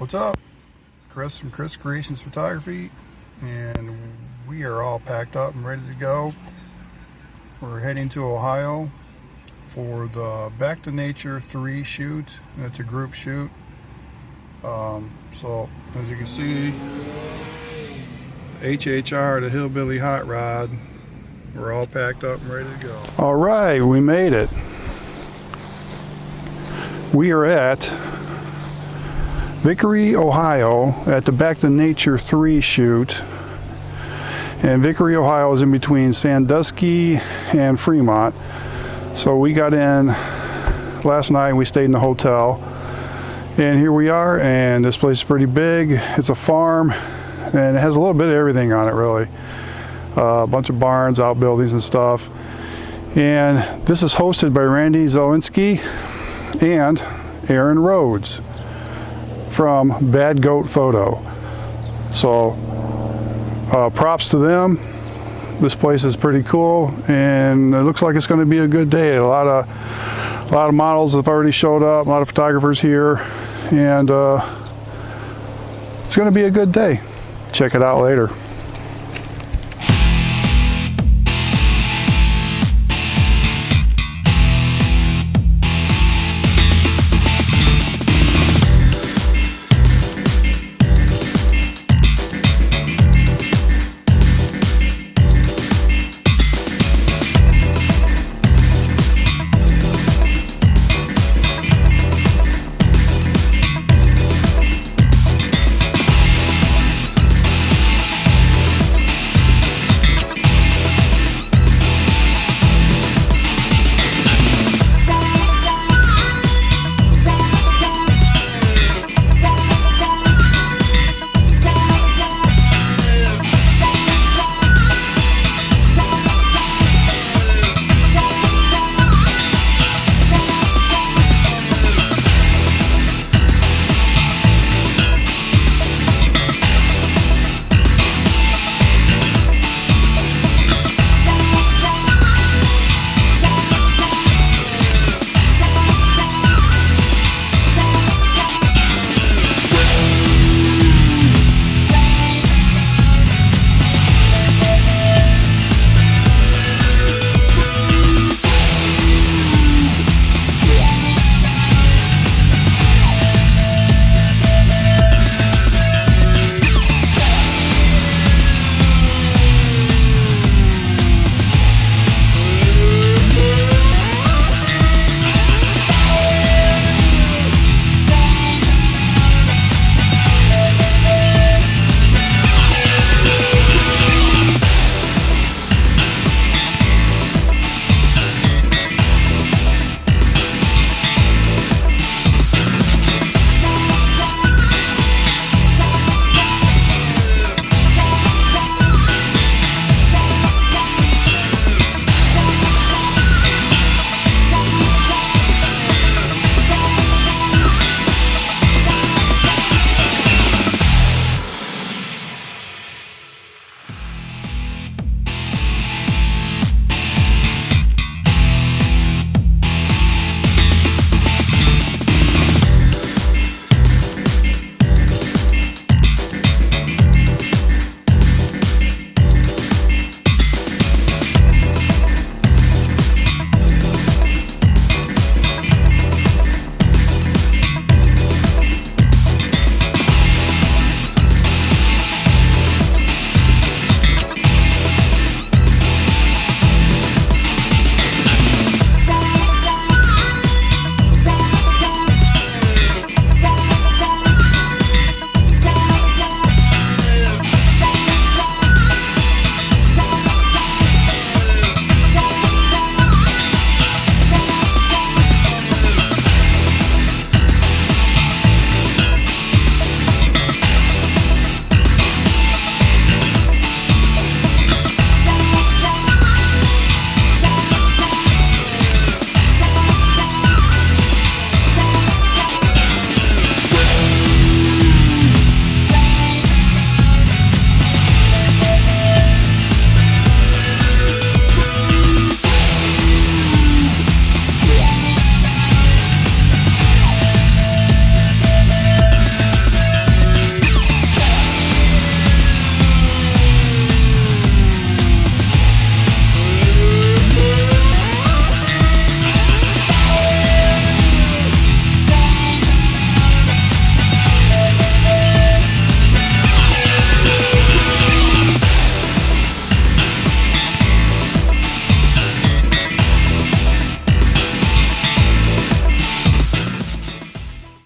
What's up? Chris from Chris Creations Photography, and we are all packed up and ready to go. We're heading to Ohio for the Back to Nature 3 shoot. It's a group shoot. So as you can see, the HHR, the Hillbilly Hot Rod, we're all packed up and ready to go. All right, we made it. We are at Vickery, Ohio at the Back to Nature 3 shoot. And Vickery, Ohio is in between Sandusky and Fremont. So we got in last night and we stayed in the hotel. And here we are, and this place is pretty big. It's a farm and it has a little bit of everything on it, really. A bunch of barns, outbuildings and stuff. And this is hosted by Randy Zielinski and Aaron Rhodes from Bad Goat Photo. So props to them. This place is pretty cool, and it looks like it's going to be a good day. A lot of models have already showed up, a lot of photographers here, and it's going to be a good day. Check it out later.